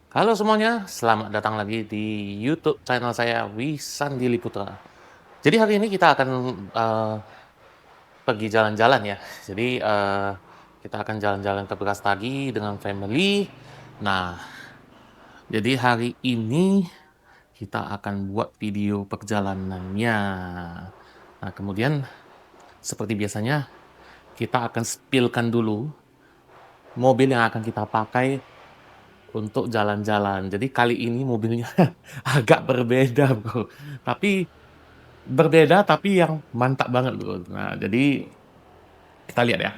Halo semuanya, selamat datang lagi di YouTube channel saya Wisandi Putra. Jadi hari ini kita akan pergi jalan-jalan ya. Jadi kita akan jalan-jalan ke Brastagi dengan family. Nah, jadi hari ini kita akan buat video perjalanannya. Nah, kemudian seperti biasanya kita akan spillkan dulu mobil yang akan kita pakai untuk jalan-jalan. Jadi kali ini mobilnya agak berbeda, Bro. Tapi berbeda tapi yang mantap banget, Bro. Nah, jadi kita lihat ya.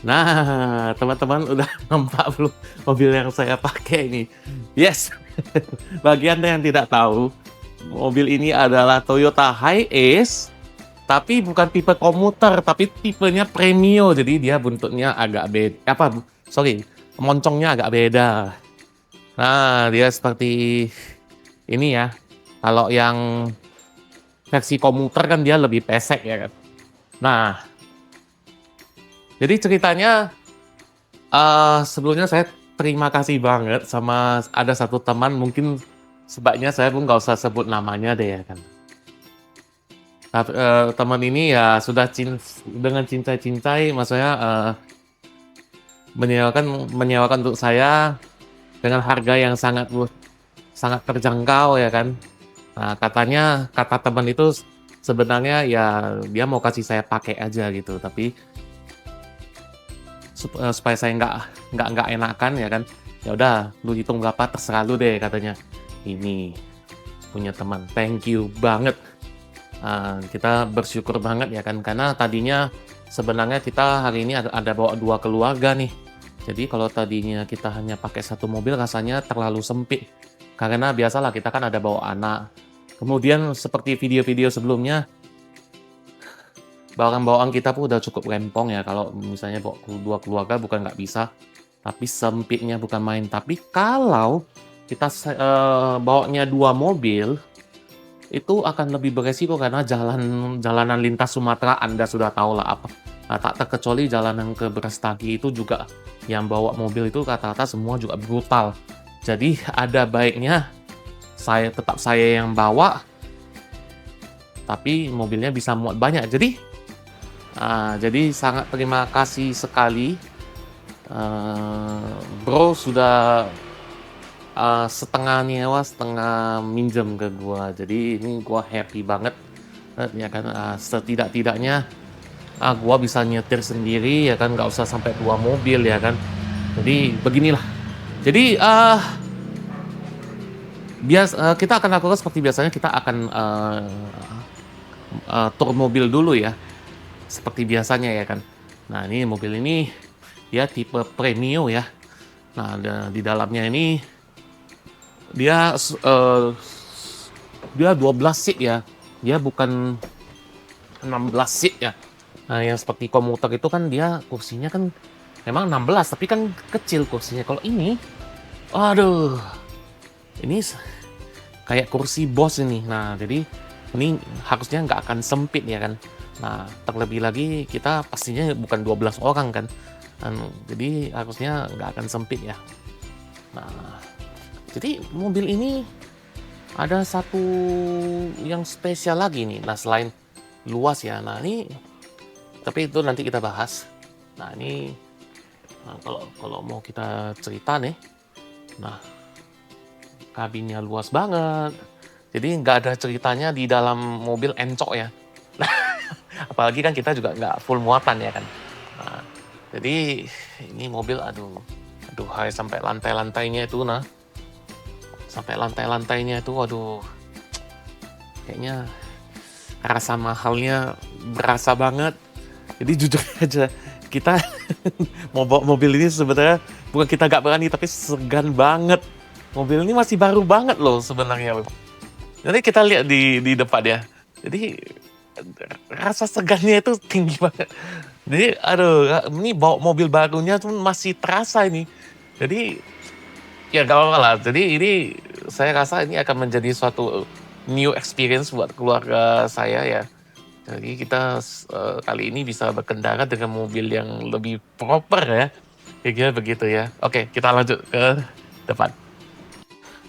Nah, teman-teman udah nampak belum mobil yang saya pakai ini? Yes, bagi Anda yang tidak tahu, mobil ini adalah Toyota Hiace, tapi bukan tipe komuter, tapi tipenya premium. Jadi dia bentuknya agak beda, sorry, moncongnya agak beda. Nah, dia seperti ini ya. Kalau yang versi komuter kan dia lebih pesek ya kan. Nah, jadi ceritanya sebelumnya saya terima kasih banget sama ada satu teman, mungkin sebaiknya saya pun nggak usah sebut namanya deh ya kan. Teman ini ya sudah dengan cintai-cintai, maksudnya menyewakan untuk saya dengan harga yang sangat terjangkau ya kan. Nah, kata teman itu sebenarnya ya dia mau kasih saya pakai aja gitu, tapi supaya saya nggak enakan ya kan, ya udah lu hitung berapa terserah lu deh katanya. Ini punya teman, thank you banget. Kita bersyukur banget ya kan, karena tadinya sebenarnya kita hari ini ada bawa 2 keluarga nih. Jadi kalau tadinya kita hanya pakai satu mobil rasanya terlalu sempit, karena biasalah kita kan ada bawa anak. Kemudian seperti video-video sebelumnya, bawaan-bawaan kita pun udah cukup rempong ya, kalau misalnya bawa 2 keluarga bukan nggak bisa, tapi sempitnya bukan main. Tapi kalau kita bawanya 2 mobil, itu akan lebih beresiko karena jalanan lintas Sumatera Anda sudah tahu lah apa. Tak terkecuali jalanan ke Brastagi itu juga yang bawa mobil itu rata-rata semua juga brutal. Jadi ada baiknya saya yang bawa, tapi mobilnya bisa muat banyak. Jadi sangat terima kasih sekali, Bro sudah setengah nyewa, setengah minjem ke gua. Jadi ini gua happy banget, ya kan, setidak-tidaknya, gua bisa nyetir sendiri ya kan, nggak usah sampai 2 mobil ya kan. Jadi beginilah. Jadi, kita akan lakukan seperti biasanya, kita akan, tur mobil dulu ya, seperti biasanya ya kan. Nah, ini mobil ini dia tipe premium ya. Nah, di dalamnya ini dia dia 12 seat ya, dia bukan 16 seat ya. Nah, yang seperti komuter itu kan dia kursinya kan memang 16, tapi kan kecil kursinya. Kalau ini, aduh, ini kayak kursi bos ini. Nah, jadi ini harusnya nggak akan sempit ya kan. Nah, terlebih lagi kita pastinya bukan 12 orang kan. Jadi harusnya nggak akan sempit ya. Nah, Jadi mobil ini ada satu yang spesial lagi nih. Nah, selain luas ya. Nah, ini tapi itu nanti kita bahas. Nah, ini kalau mau kita cerita nih. Nah, kabinnya luas banget. Jadi nggak ada ceritanya di dalam mobil encok ya. Apalagi kan kita juga nggak full muatan ya kan. Nah, jadi ini mobil aduh sampai lantai-lantainya itu aduh kayaknya rasa mahalnya berasa banget. Jadi jujur aja kita mau bawa mobil ini sebenarnya bukan kita nggak berani tapi segan banget. Mobil ini masih baru banget loh sebenarnya. Nanti kita lihat di depan ya. Jadi rasa segannya itu tinggi banget. Jadi aduh ini bawa mobil barunya tuh masih terasa ini. Jadi ya gak apa-apa lah. Jadi ini saya rasa ini akan menjadi suatu new experience buat keluarga saya ya. Jadi kita kali ini bisa berkendara dengan mobil yang lebih proper ya. Kira-kira begitu ya. Oke, kita lanjut ke depan.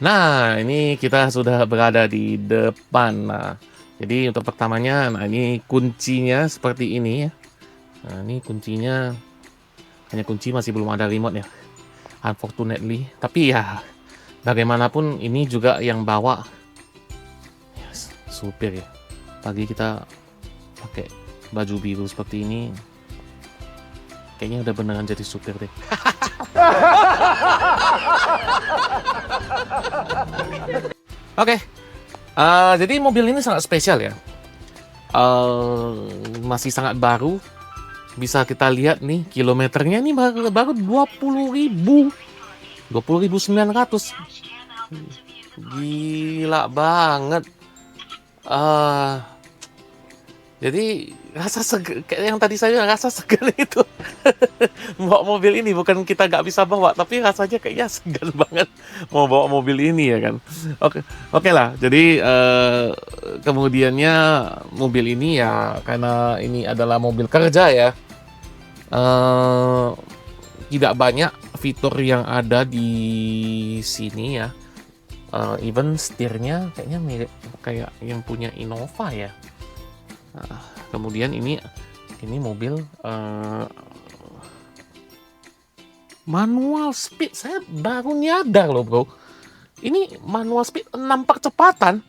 Nah, ini kita sudah berada di depan. Nah, jadi untuk pertamanya, nah ini kuncinya seperti ini ya. Nah, ini kuncinya, hanya kunci masih belum ada remote ya. Unfortunately. Tapi ya, bagaimanapun ini juga yang bawa ya, supir ya. Pagi kita pakai baju biru seperti ini. Kayaknya udah beneran jadi supir deh. Oke, jadi mobil ini sangat spesial ya. Masih sangat baru. Bisa kita lihat nih kilometernya ini baru 20.000. 20.900. Gila banget. Jadi rasa kayak yang tadi saya rasa segan itu bawa mobil ini, bukan kita nggak bisa bawa, tapi rasanya kayaknya segan banget mau bawa mobil ini ya kan. Oke lah. Jadi kemudiannya mobil ini ya karena ini adalah mobil kerja ya, tidak banyak fitur yang ada di sini ya. Even setirnya kayaknya mirip kayak yang punya Innova ya. Nah, kemudian ini mobil manual speed. Saya baru nyadar loh bro, ini manual speed 6 percepatan.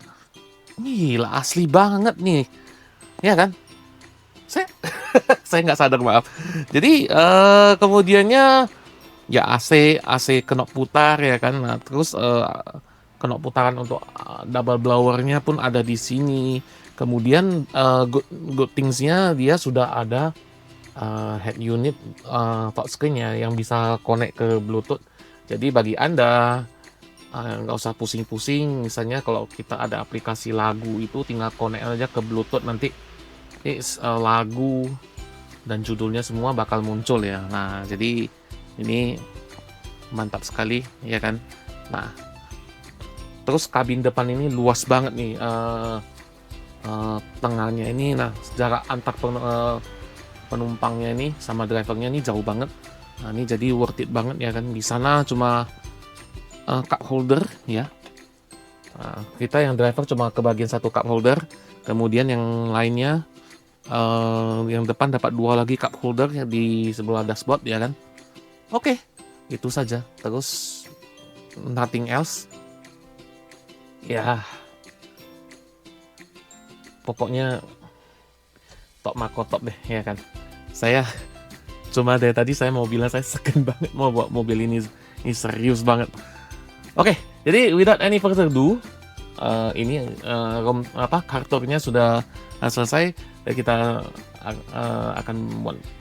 Gila, asli banget nih ya kan. Saya nggak sadar, maaf. Jadi kemudiannya ya AC knop putar ya kan. Nah, terus knop putaran untuk double blowernya pun ada di sini. Kemudian good things-nya dia sudah ada head unit touchscreen ya yang bisa connect ke Bluetooth. Jadi bagi Anda nggak usah pusing-pusing, misalnya kalau kita ada aplikasi lagu itu tinggal connect aja ke Bluetooth, nanti lagu dan judulnya semua bakal muncul ya. Nah, jadi ini mantap sekali ya kan. Nah, terus kabin depan ini luas banget nih. Tengahnya ini, nah jarak antar penumpangnya ini sama drivernya ini jauh banget. Nah, ini jadi worth it banget ya kan. Di sana cuma cup holder ya. Nah, kita yang driver cuma kebagian satu cup holder, kemudian yang lainnya yang depan dapat 2 lagi cup holder yang di sebelah dashboard ya kan. Oke, itu saja. Terus nothing else. Ya, pokoknya top mako top deh ya kan. Saya cuma dari tadi saya mau bilang saya segan banget mau bawa mobil ini serius banget. Oke, jadi without any further ado, ini karturnya sudah selesai. Dan kita akan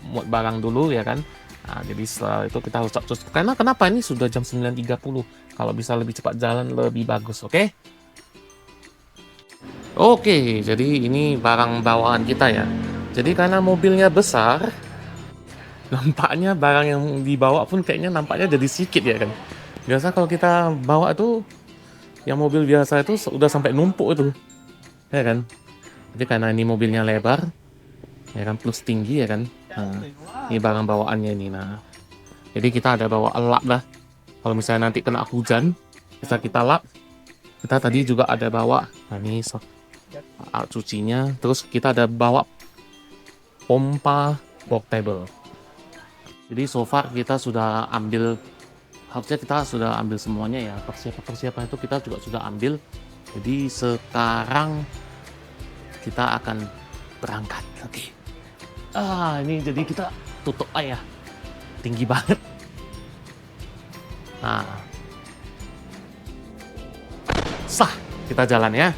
muat barang dulu ya kan. Nah, jadi setelah itu kita harus capcus. Karena kenapa ini sudah jam 9.30. Kalau bisa lebih cepat jalan lebih bagus, oke? Oke, jadi ini barang bawaan kita ya. Jadi karena mobilnya besar, nampaknya barang yang dibawa pun kayaknya nampaknya jadi sedikit ya kan. Biasa kalau kita bawa tuh, yang mobil biasa itu udah sampai numpuk itu, ya kan. Jadi karena ini mobilnya lebar, ya kan, plus tinggi ya kan. Nah, ini barang bawaannya ini. Nah, jadi kita ada bawa lap lah. Kalau misalnya nanti kena hujan, bisa kita lap. Kita tadi juga ada bawa, nah ini alat cucinya. Terus kita ada bawa pompa portable. Jadi so far kita sudah ambil, harusnya kita sudah ambil semuanya ya. Persiapan itu kita juga sudah ambil. Jadi sekarang kita akan berangkat. Oke. Ini jadi kita tutup ya. Tinggi banget. Nah. Sah, kita jalan ya.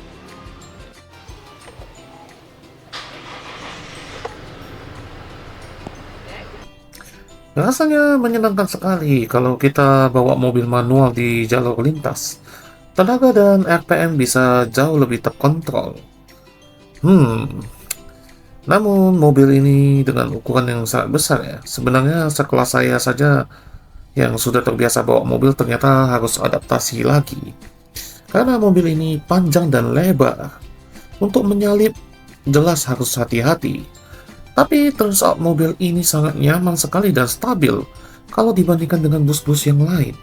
Rasanya menyenangkan sekali kalau kita bawa mobil manual di jalur lintas. Tenaga dan RPM bisa jauh lebih terkontrol. Namun mobil ini dengan ukuran yang sangat besar ya. Sebenarnya sekelas saya saja yang sudah terbiasa bawa mobil ternyata harus adaptasi lagi. Karena mobil ini panjang dan lebar. Untuk menyalip jelas harus hati-hati. Tapi turns out mobil ini sangat nyaman sekali dan stabil kalau dibandingkan dengan bus-bus yang lain.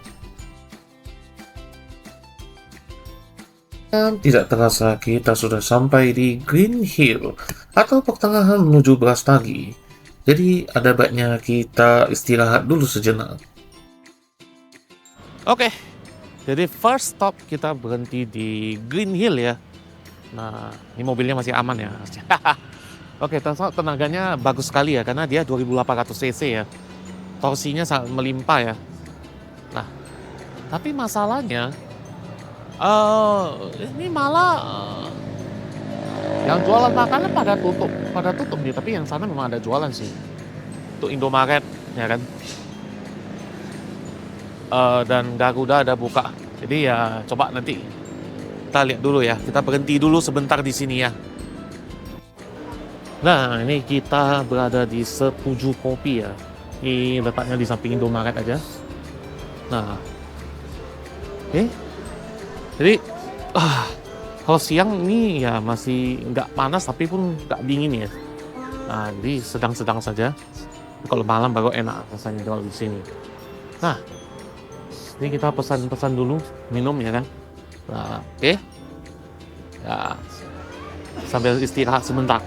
Dan tidak terasa kita sudah sampai di Green Hill atau pertengahan menuju Brastagi. Jadi ada baiknya kita istirahat dulu sejenak. Oke, jadi first stop kita berhenti di Green Hill ya. Nah, ini mobilnya masih aman ya. Oke, tenaganya bagus sekali ya, karena dia 2800 cc ya. Torsinya sangat melimpah ya. Nah, tapi masalahnya, ini malah yang jualan makanan pada tutup nih. Tapi yang sana memang ada jualan sih. Untuk Indomaret, ya kan. Dan Garuda ada buka. Jadi ya coba nanti kita lihat dulu ya. Kita berhenti dulu sebentar di sini ya. Nah, ini kita berada di Setuju Kopi ya. Ini letaknya di samping Indomaret aja. Nah, oke. Jadi, kalau siang ini ya masih nggak panas tapi pun nggak dingin ya. Nah, jadi sedang-sedang saja. Kalau malam baru enak rasanya kalau di sini. Nah, ini kita pesan-pesan dulu minum ya kan. Nah, oke. Ya, sambil istirahat sebentar.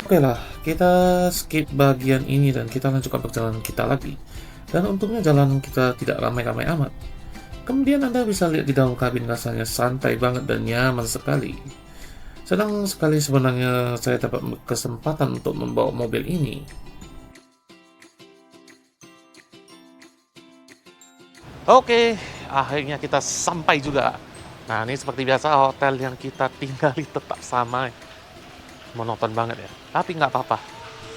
Oke lah, kita skip bagian ini dan kita lanjutkan perjalanan kita lagi. Dan untungnya jalan kita tidak ramai-ramai amat. Kemudian Anda bisa lihat di dalam kabin rasanya santai banget dan nyaman sekali. Senang sekali sebenarnya saya dapat kesempatan untuk membawa mobil ini. Oke, akhirnya kita sampai juga. Nah, ini seperti biasa hotel yang kita tinggali tetap sama. Monoton banget ya. Tapi nggak apa-apa.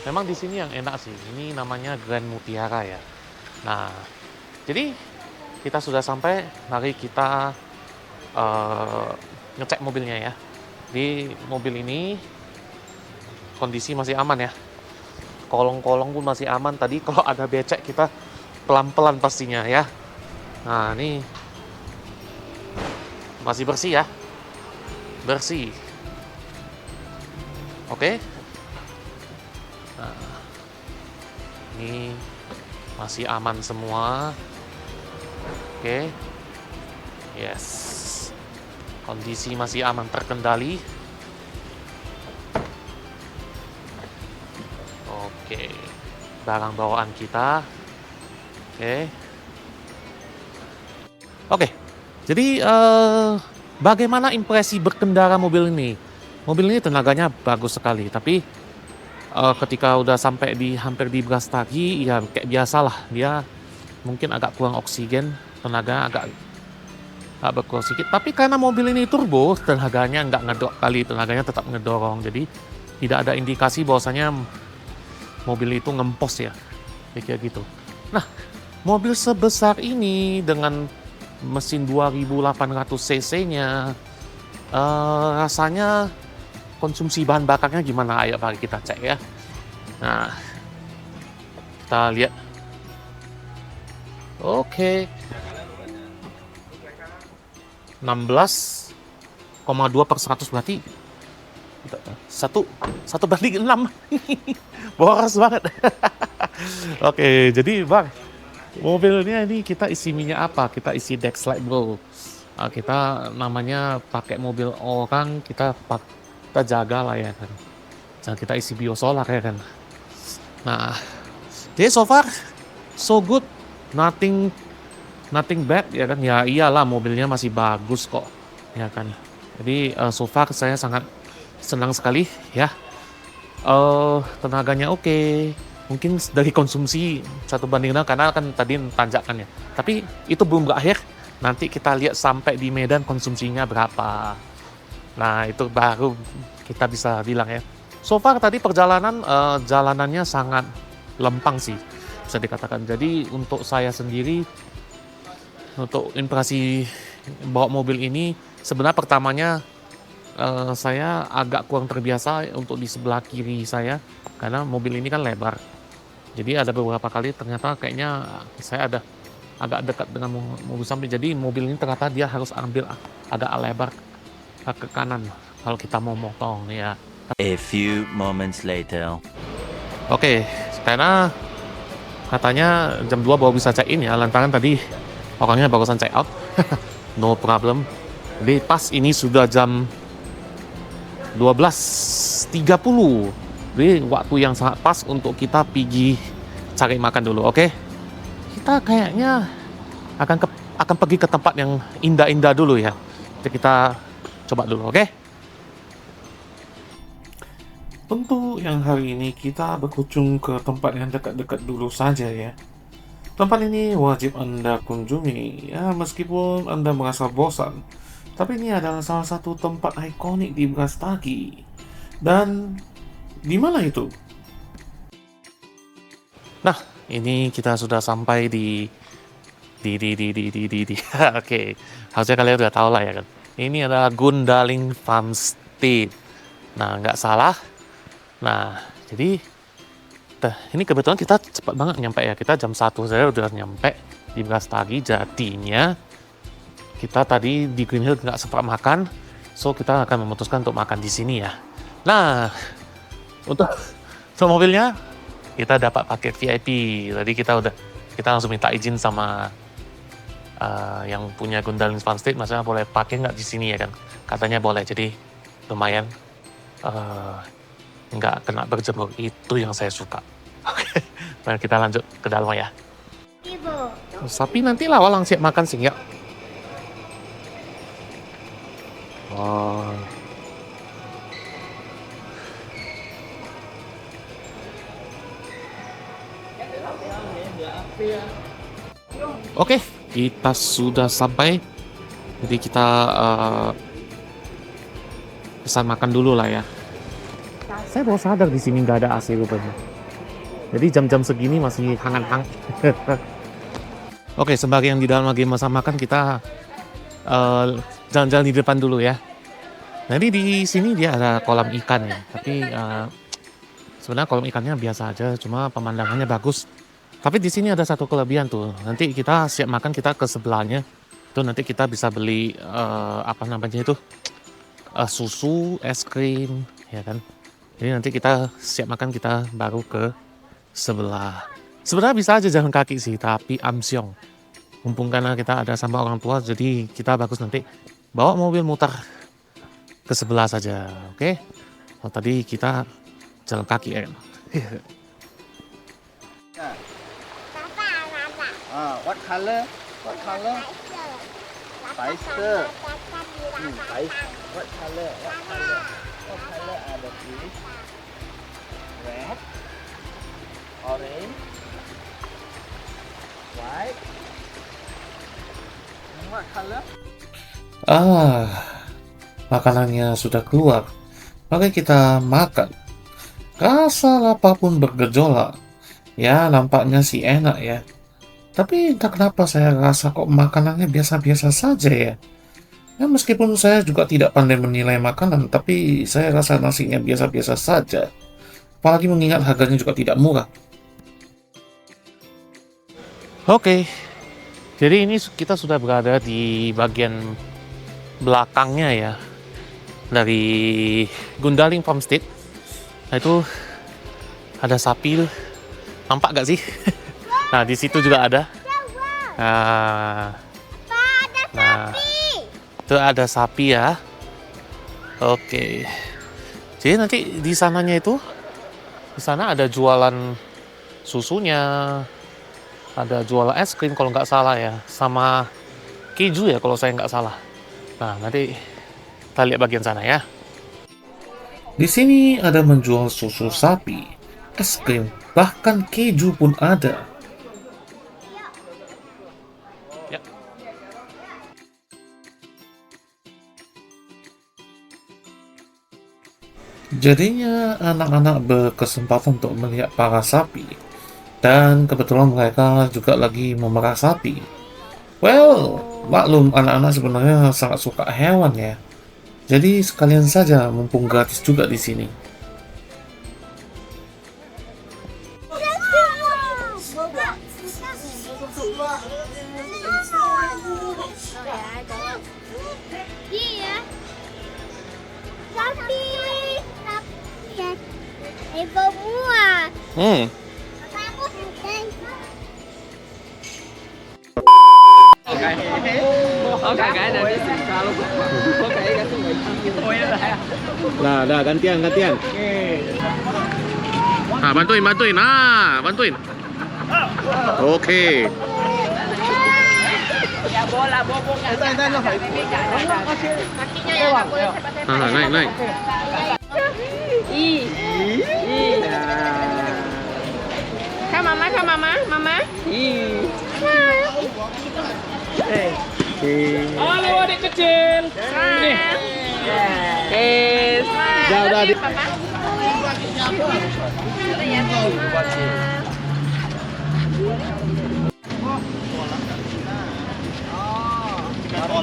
Memang di sini yang enak sih. Ini namanya Grand Mutiara ya. Nah, jadi kita sudah sampai. Mari kita ngecek mobilnya ya. Di mobil ini kondisi masih aman ya. Kolong-kolong pun masih aman. Tadi kalau ada becek kita pelan-pelan pastinya ya. Nah, ini masih bersih ya. Bersih. Oke. Nah, ini masih aman semua. Oke. Yes. Kondisi masih aman terkendali. Oke. Barang bawaan kita. Oke. Oke. Jadi bagaimana impresi berkendara mobil ini? Mobil ini tenaganya bagus sekali, tapi ketika udah sampai hampir di Brastagi, ya kayak biasalah dia mungkin agak kurang oksigen, tenaga agak berkurang sedikit. Tapi karena mobil ini turbo, tenaganya nggak ngedrop kali, tenaganya tetap ngedorong. Jadi tidak ada indikasi bahwasanya mobil itu ngempos ya, kayak gitu. Nah, mobil sebesar ini dengan mesin 2800 cc-nya, rasanya konsumsi bahan bakarnya gimana? Ayo mari kita cek ya. Nah, kita lihat Oke, 16,2/100 berarti satu banding 6. Boros banget. Oke, jadi Bang, mobilnya ini kita isi minyak apa? Kita isi Dexlite bro. Kita namanya pakai mobil orang, kita jaga lah ya kan. Jangan kita isi biosolar ya kan. Nah, jadi so far so good, nothing nothing bad ya kan. Ya iyalah mobilnya masih bagus kok ya kan. Jadi so far saya sangat senang sekali ya. Tenaganya oke. Mungkin dari konsumsi 1:6 karena kan tadi tanjakan ya. Tapi itu belum berakhir. Nanti kita lihat sampai di Medan konsumsinya berapa. Nah, itu baru kita bisa bilang ya. So far tadi perjalanan jalanannya sangat lempang sih bisa dikatakan. Jadi untuk saya sendiri untuk impresi bawa mobil ini sebenarnya pertamanya saya agak kurang terbiasa untuk di sebelah kiri saya karena mobil ini kan lebar. Jadi ada beberapa kali ternyata kayaknya saya ada agak dekat dengan mobil samping. Jadi mobil ini ternyata dia harus ambil agak lebar ke kanan kalau kita mau motong ya. A few moments later. Oke, karena katanya jam 2 baru bisa check in ya, lantaran tadi orangnya barusan check out. No problem. Jadi pas ini sudah jam 12.30. Jadi waktu yang sangat pas untuk kita pergi cari makan dulu, oke? Kita kayaknya akan pergi ke tempat yang indah-indah dulu ya. Jadi kita coba dulu, oke? Tentu yang hari ini kita berkunjung ke tempat yang dekat-dekat dulu saja ya. Tempat ini wajib Anda kunjungi ya meskipun Anda merasa bosan. Tapi ini adalah salah satu tempat ikonik di Brastagi. Dan di mana itu? Nah, ini kita sudah sampai di Oke, harusnya kalian udah tahu lah ya kan. Ini adalah Gundaling Farmstead. Nah, nggak salah. Nah, jadi ini kebetulan kita cepat banget nyampe ya. Kita jam 1 saya udah nyampe di Brastagi. Jadinya kita tadi di Green Hill nggak sempat makan, so kita akan memutuskan untuk makan di sini ya. Nah, untuk mobilnya kita dapat paket VIP. Tadi kita langsung minta izin sama yang punya Gundaling Farmstead, maksudnya boleh pakai nggak di sini ya kan? Katanya boleh, jadi lumayan nggak kena berjemur. Itu yang saya suka. Oke, mari kita lanjut ke dalam ya. Ibu. Tapi nanti lah walang siap makan sih ya. Oh. Oke, kita sudah sampai. Jadi kita pesan makan dulu lah ya. Saya baru sadar di sini nggak ada AC rupanya. Jadi jam-jam segini masih hangat-hangat. Oke, sebagian di dalam lagi masa makan kita jalan-jalan di depan dulu ya. Jadi di sini dia ada kolam ikan ya, tapi sebenarnya kolam ikannya biasa aja, cuma pemandangannya bagus. Tapi di sini ada satu kelebihan tuh. Nanti kita siap makan kita ke sebelahnya, itu nanti kita bisa beli apa namanya itu susu, es krim, ya kan. Jadi nanti kita siap makan kita baru ke sebelah. Sebenarnya bisa aja jalan kaki sih, tapi amsyong. Mumpung karena kita ada sama orang tua, jadi kita bagus nanti bawa mobil mutar ke sebelah saja, oke? Oh, tadi kita jalan kaki ya. What color? What color? Spicer. Spice. What color? What color? What color are the fish? Red. Orange. White. And what color? Makanannya sudah keluar. Mari kita makan. Rasa lapar pun bergejolak. Ya, nampaknya sih enak ya. Tapi entah kenapa saya rasa kok makanannya biasa-biasa saja ya. Ya meskipun saya juga tidak pandai menilai makanan, tapi saya rasa nasinya biasa-biasa saja. Apalagi mengingat harganya juga tidak murah. Oke, Jadi ini kita sudah berada di bagian belakangnya ya dari Gundaling Farmstead. Nah itu ada sapi tuh, nampak gak sih? Nah di situ juga ada. Nah, itu ada sapi ya. Oke. Jadi nanti di sananya itu, di sana ada jualan susunya, ada jualan es krim kalau nggak salah ya, sama keju ya kalau saya nggak salah. Nah nanti kita lihat bagian sana ya. Di sini ada menjual susu sapi, es krim, bahkan keju pun ada. Ya. Jadinya anak-anak berkesempatan untuk melihat para sapi. Dan kebetulan mereka juga lagi memerah sapi. Well, maklum anak-anak sebenarnya sangat suka hewan ya. Jadi sekalian saja mumpung gratis juga di sini. Iya. Sapi. Ibu buah. Nah, dah gantian. Nah, bantuin. Nah, bantuin. Oke. Nah, naik. Kak mama. Halo adik kecil. Nih. Udah.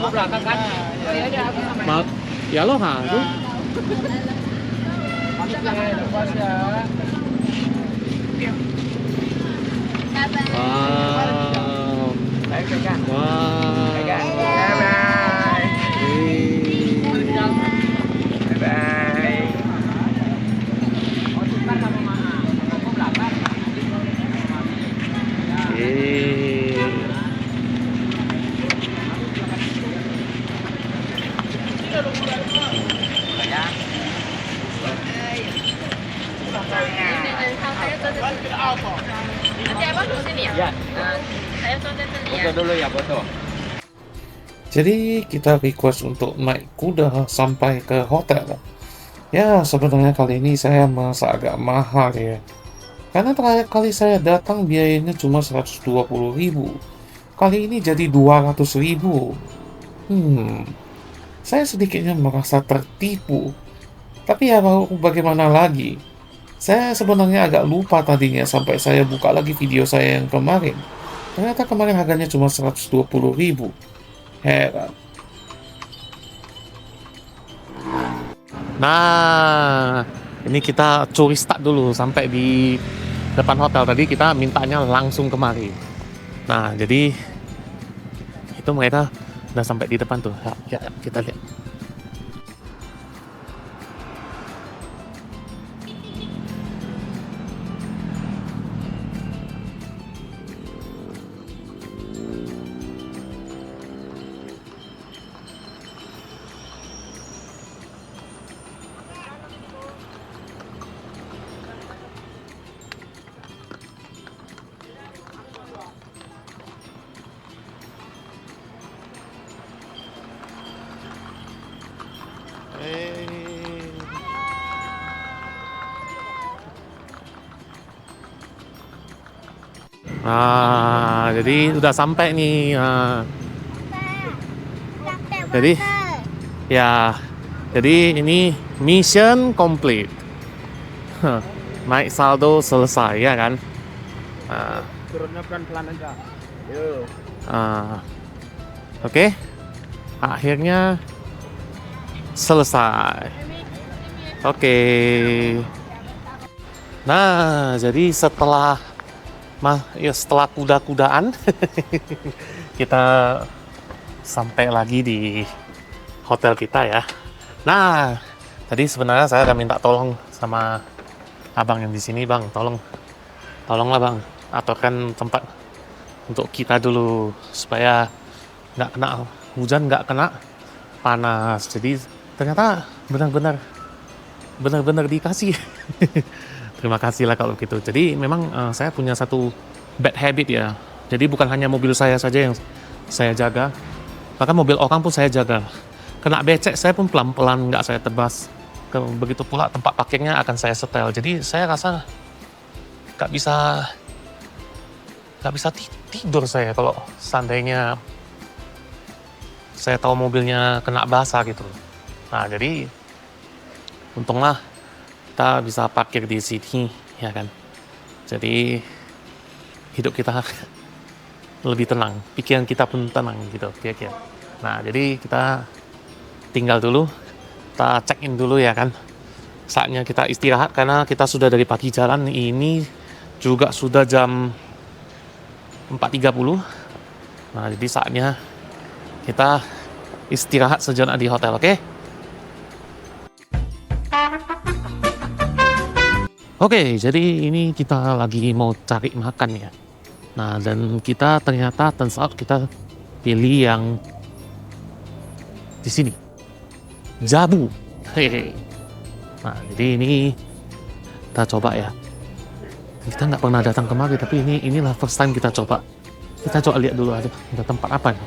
Belakang kan? Ya lo ha tuh. Wow. Nanti abang di sini ya? Ya. Saya tonton sini ya. Foto dulu ya, foto. Jadi kita request untuk naik kuda sampai ke hotel. Ya sebenarnya kali ini saya merasa agak mahal ya. Karena terakhir kali saya datang biayanya cuma 120.000. Kali ini jadi 200.000. Saya sedikitnya merasa tertipu. Tapi ya mau bagaimana lagi? Saya sebenarnya agak lupa tadinya sampai saya buka lagi video saya yang kemarin. Ternyata kemarin harganya cuma 120.000. Heran. Nah, ini kita curi start dulu sampai di depan hotel. Tadi kita mintanya langsung kemari. Nah, jadi itu mereka udah sampai di depan tuh. Ya, kita lihat. Nah, jadi udah sampai nih. Jadi, ya, jadi ini mission complete. Naik saldo selesai ya kan? Turunnya pelan-pelan aja. Yo. Oke, akhirnya selesai. Oke. Nah, jadi setelah Ya setelah kuda-kudaan kita sampai lagi di hotel kita ya. Nah, tadi sebenarnya saya udah minta tolong sama abang yang di sini, Bang. Tolonglah Bang, aturkan tempat untuk kita dulu supaya nggak kena hujan, nggak kena panas. Jadi ternyata benar-benar dikasih. Terima kasih lah kalau gitu. Jadi memang saya punya satu bad habit ya. Jadi bukan hanya mobil saya saja yang saya jaga, bahkan mobil orang pun saya jaga. Kena becek saya pun pelan-pelan nggak saya tebas. Begitu pula tempat parkirnya akan saya setel. Jadi saya rasa nggak bisa tidur saya kalau seandainya saya tahu mobilnya kena basah gitu. Nah jadi untunglah kita bisa parkir di sini ya kan. Jadi hidup kita lebih tenang, pikiran kita pun tenang gitu kira-kira. Nah jadi kita tinggal dulu, kita check in dulu ya kan. Saatnya kita istirahat karena kita sudah dari pagi jalan. Ini juga sudah jam 4.30. Nah jadi saatnya kita istirahat sejenak di hotel, oke? Oke, jadi ini kita lagi mau cari makan ya. Nah, dan kita ternyata turns out kita pilih yang di sini. Jabu. Hehehe. Nah, jadi ini kita coba ya. Kita nggak pernah datang kemari, tapi inilah first time kita coba. Kita coba lihat dulu ada tempat apa nih.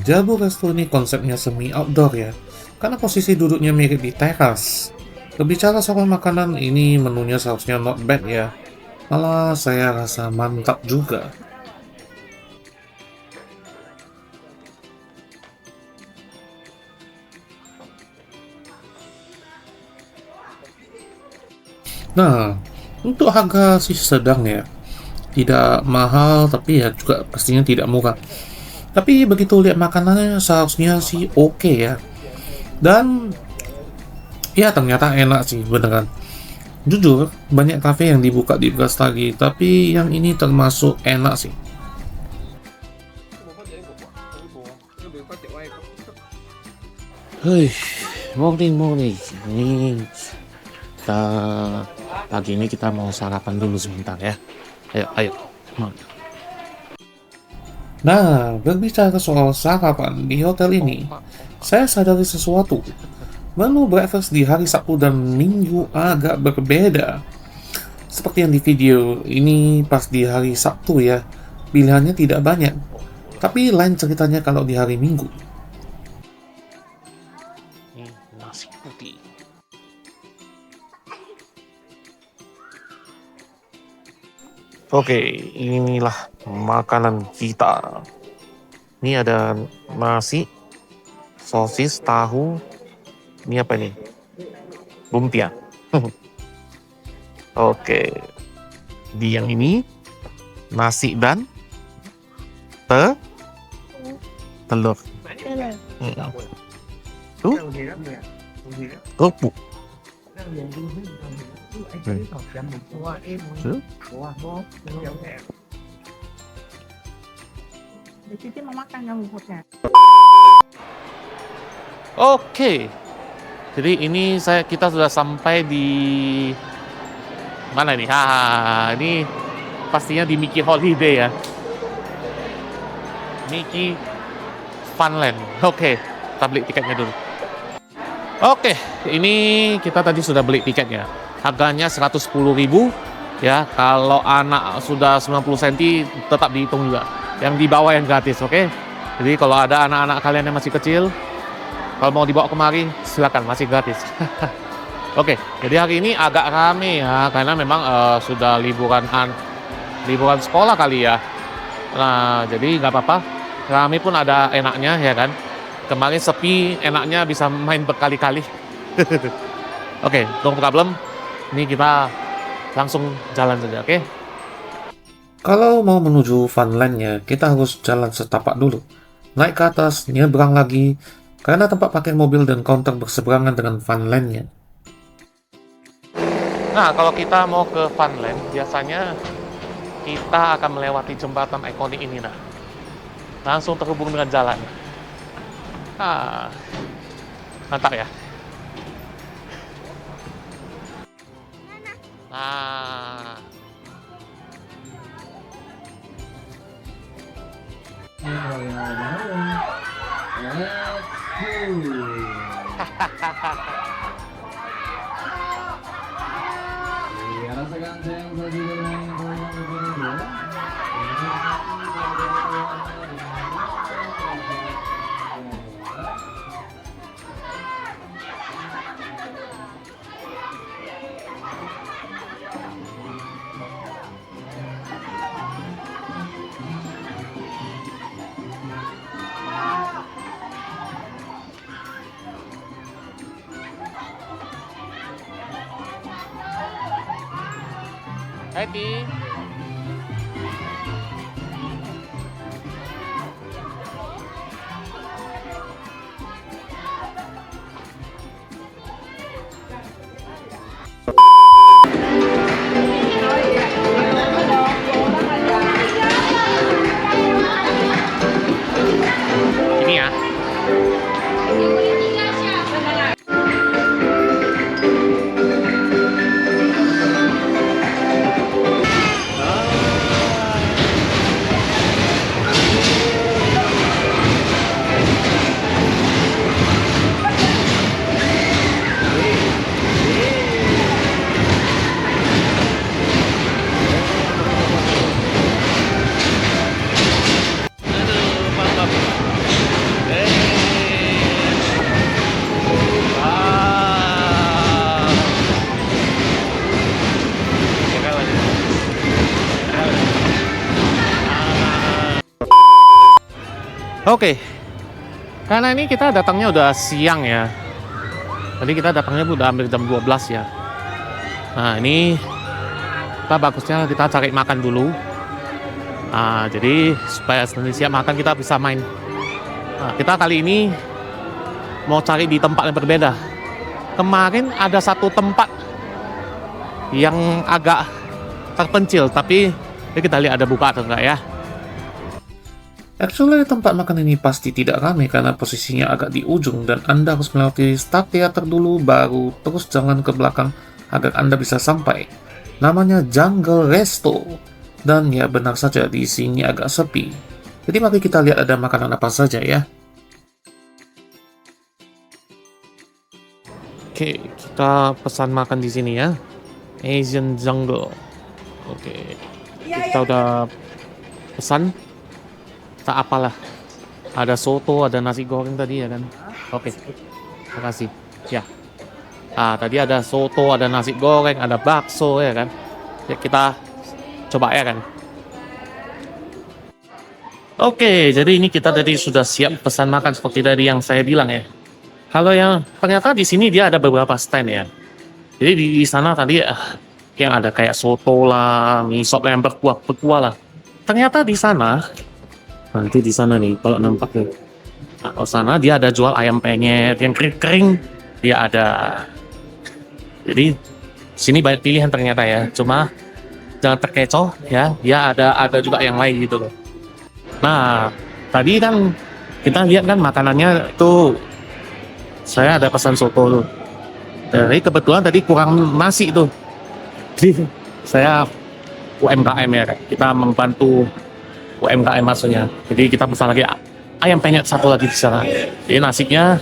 Jabu Resto ini konsepnya semi outdoor ya. Karena posisi duduknya mirip di teras. Berbicara soal makanan, ini menunya seharusnya not bad ya. Malah saya rasa mantap juga. Nah, untuk harga sih sedang ya. Tidak mahal, tapi ya juga pastinya tidak murah. Tapi begitu lihat makanannya seharusnya sih oke ya. Dan ya ternyata enak sih beneran. Jujur, banyak kafe yang dibuka di Brastagi, tapi yang ini termasuk enak sih. Hei, morning. Ini kita pagi ini kita mau sarapan dulu sebentar ya. Ayo. Nah, berbicara soal sarapan di hotel ini, saya sadari sesuatu. Menu breakfast di hari Sabtu dan Minggu agak berbeda. Seperti yang di video ini pas di hari Sabtu ya, pilihannya tidak banyak. Tapi lain ceritanya kalau di hari Minggu. Nasi putih. Oke, inilah makanan kita. Ini ada nasi, sosis, tahu. Ini apa nih? Lumpia. Oke. Di yang ini nasi dan telur. Tuh. Kerupuk. Oke. Jadi ini kita sudah sampai di mana nih? Ini pastinya di Mickey Holiday ya. Mickey Funland. Oke, kita beli tiketnya dulu. Oke, ini kita tadi sudah beli tiketnya. Harganya 110.000 ya. Kalau anak sudah 90 cm tetap dihitung juga. Yang di bawah yang gratis, oke? Jadi kalau ada anak-anak kalian yang masih kecil, kalau mau dibawa kemari, silakan, masih gratis. Oke, jadi hari ini agak rame ya, karena memang sudah liburan sekolah kali ya. Nah, jadi nggak apa-apa, rame pun ada enaknya ya kan. Kemarin sepi, enaknya bisa main berkali-kali. Oke, no problem. Ini kita langsung jalan saja, oke? Kalau mau menuju Funland-nya, kita harus jalan setapak dulu. Naik ke atas, nyebrang lagi, karena tempat parkir mobil dan counter berseberangan dengan Funland-nya. Nah, kalau kita mau ke Funland, biasanya kita akan melewati jembatan ikonik ini, nah. Langsung terhubung dengan jalan. Ah, mantap ya. Nah. Hai Ti. Ini ya. Oke, karena ini kita datangnya udah siang ya. Tadi kita datangnya udah hampir jam 12 ya. Nah ini kita bagusnya kita cari makan dulu. Nah, jadi supaya nanti siap makan kita bisa main. Nah, kita kali ini mau cari di tempat yang berbeda. Kemarin ada satu tempat yang agak terpencil, tapi kita lihat ada buka atau enggak ya. Actually, tempat makan ini pasti tidak ramai karena posisinya agak di ujung dan Anda harus melewati Star Theater dulu baru terus jalan ke belakang agar Anda bisa sampai. Namanya Jungle Resto. Dan ya benar saja di sini agak sepi. Jadi mari kita lihat ada makanan apa saja ya. Oke, kita pesan makan di sini ya. Asian Jungle. Oke. Kita udah pesan. Tak apalah, ada soto, ada nasi goreng tadi ya kan. Oke, terima kasih ya. Tadi ada soto, ada nasi goreng, ada bakso ya kan. Ya kita coba ya kan. Oke, jadi ini kita tadi sudah siap pesan makan seperti tadi yang saya bilang ya. Kalau yang ternyata di sini dia ada beberapa stand ya. Jadi di sana tadi yang ada kayak soto lah, mie sop yang berkuah lah. Ternyata di sana nanti di sana nih kalau nampak nih. Nah, kalau sana dia ada jual ayam penyet yang kering-kering, dia ada. Jadi sini banyak pilihan ternyata ya. Cuma jangan terkecoh ya. Dia ada juga yang lain gitu loh. Nah, tadi kan kita lihat kan makanannya itu saya ada pesan soto tuh. Jadi kebetulan tadi kurang nasi tuh. Jadi saya UMKM ya, kita membantu UMKM maksudnya. Jadi kita pesan lagi ayam penyet satu lagi di sana. Jadi nasinya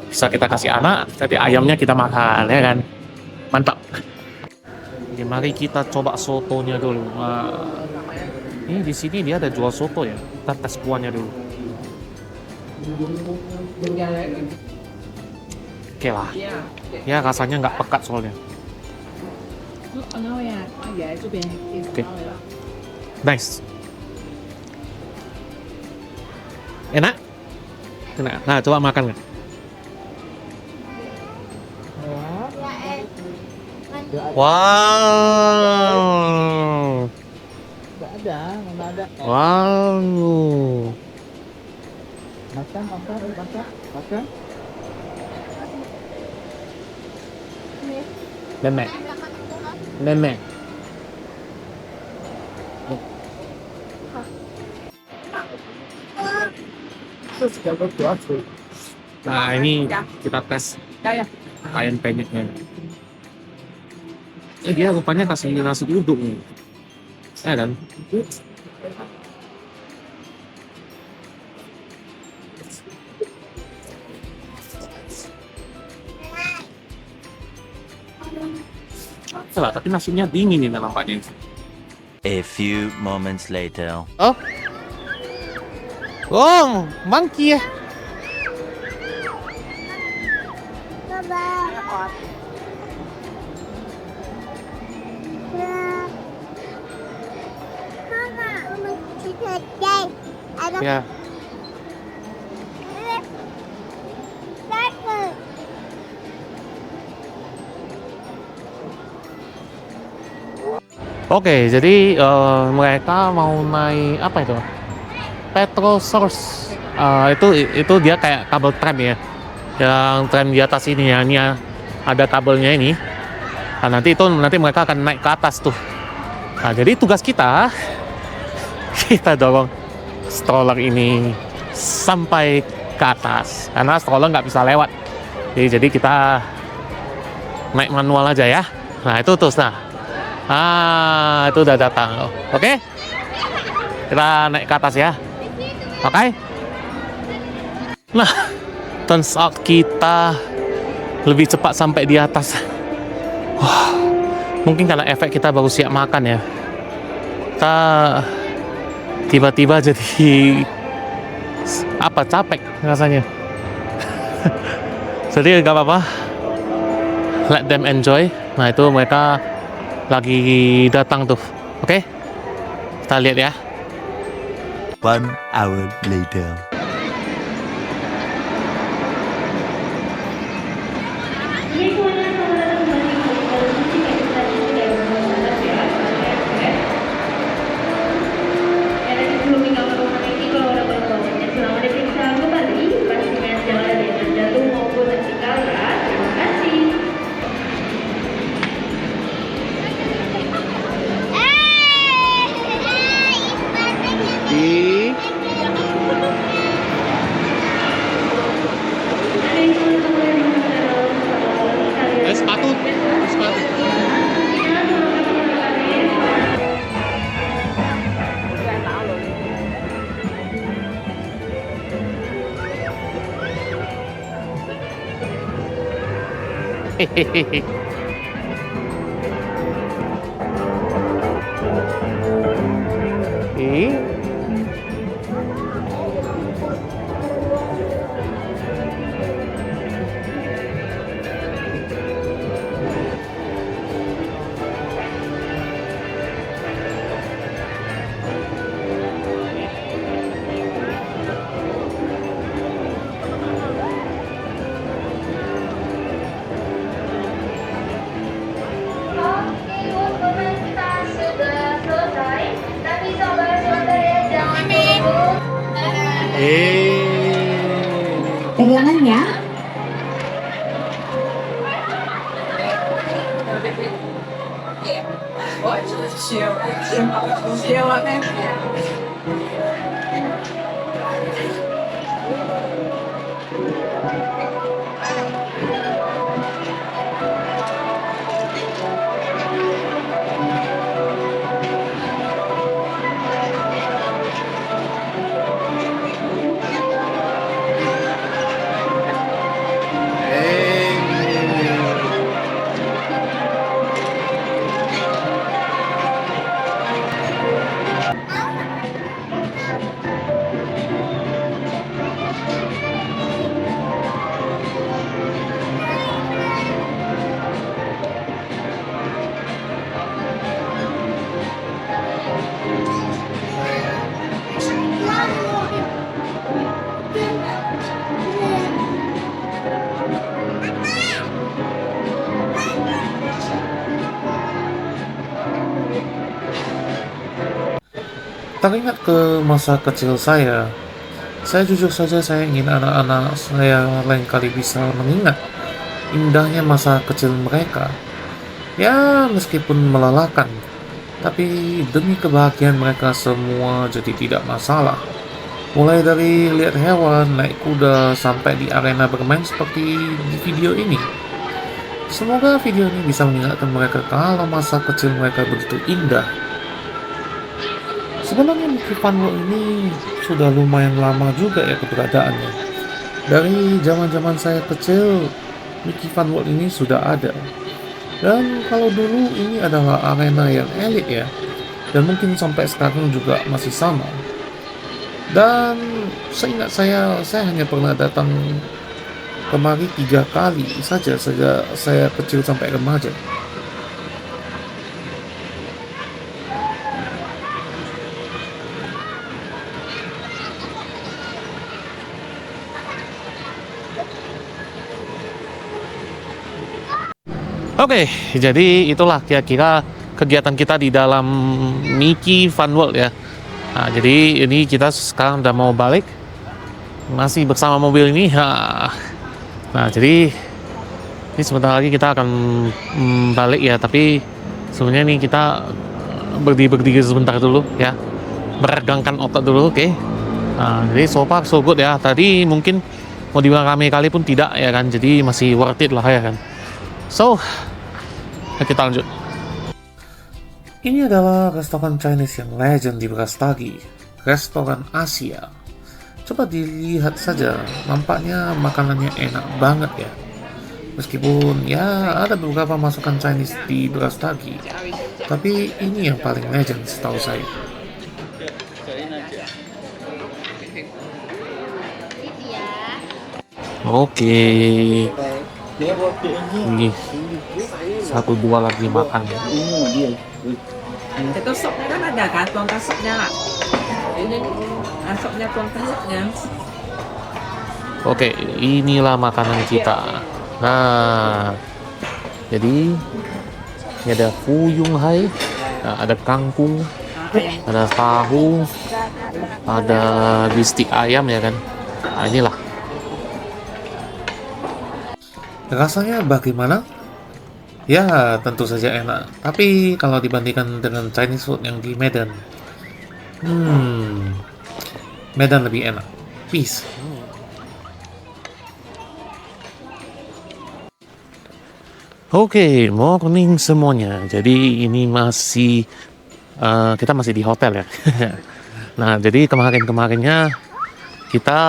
bisa kita kasih anak, jadi ayamnya kita makan ya kan. Mantap. Jadi mari kita coba sotonya dulu. Ini di sini dia ada jual soto ya. Kita tes kuahnya dulu. Oke lah. Ya rasanya nggak pekat soalnya. Oke. Nice. Enak? Enak. Nah, coba makan nggak? Wow. Nggak ada, mana ada. Wow. Makan. Nenek. Nah, ini kita tes ayam penyetnya. Dia rupanya kasih nasi uduk nih. Ya kan? Salah, tapi nasinya dingin ini nampaknya. A few moments later. Oh, Gong, monkey ya. Ya. Oke, jadi mereka mau naik apa itu? Petrosource. Itu dia kayak kabel tram ya. Yang tram di atas ini ya. Ini ya, ada kabelnya ini. Nah, nanti mereka akan naik ke atas tuh. Nah, jadi tugas kita dorong stroller ini sampai ke atas karena stroller nggak bisa lewat. Jadi kita naik manual aja ya. Nah, itu terus itu udah datang. Oke? Kita naik ke atas ya. Oke? Nah, turns out kita lebih cepat sampai di atas. Wah, mungkin karena efek kita baru siap makan ya. Kita tiba-tiba jadi capek rasanya. Jadi nggak apa-apa, let them enjoy. Nah, itu mereka lagi datang tuh. Oke, kita lihat ya. 1 hour later. Sepatu. Hehehe. Pegangan ya. Teringat ke masa kecil saya jujur saja saya ingin anak-anak saya lain kali bisa mengingat indahnya masa kecil mereka. Ya, meskipun melelahkan, tapi demi kebahagiaan mereka semua jadi tidak masalah. Mulai dari lihat hewan, naik kuda, sampai di arena bermain seperti di video ini. Semoga video ini bisa mengingatkan mereka kalau masa kecil mereka begitu indah. Sebenarnya Mickey Fun World ini sudah lumayan lama juga ya keberadaannya. Dari zaman-zaman saya kecil, Mickey Fun World ini sudah ada. Dan kalau dulu ini adalah arena yang elit ya, dan mungkin sampai sekarang juga masih sama. Dan seingat saya hanya pernah datang kemari 3 kali saja sejak saya kecil sampai remaja. Oke, jadi itulah kira-kira kegiatan kita di dalam Mickey Fun World ya. Nah, jadi ini kita sekarang udah mau balik, masih bersama mobil ini. Nah, jadi ini sebentar lagi kita akan balik ya. Tapi sebenarnya ini kita berdiri sebentar dulu ya, meregangkan otot dulu, oke? Nah, jadi so far so good ya. Tadi mungkin mau dibilang rame kali pun tidak ya kan. Jadi masih worth it lah ya kan. So, kita lanjut. Ini adalah restoran Chinese yang legend di Brastagi, restoran Asia. Coba dilihat saja, nampaknya makanannya enak banget ya. Meskipun ya ada beberapa masakan Chinese di Brastagi, tapi ini yang paling legend setahu saya. Oke. Ini 1-2 lagi makan ya. Itu sopnya kan ada kan, tuangkan sopnya lah. Ini sopnya, tuangkan sopnya. Oke, inilah makanan kita. Nah, jadi ini ada fuyung hai, nah, ada kangkung, ada tahu, ada bistik ayam ya kan. Nah, inilah. Rasanya bagaimana? Ya, tentu saja enak. Tapi kalau dibandingkan dengan Chinese food yang di Medan, Medan lebih enak. Peace. Oke, morning semuanya. Jadi ini masih kita masih di hotel ya. Nah, jadi kemarinnya kita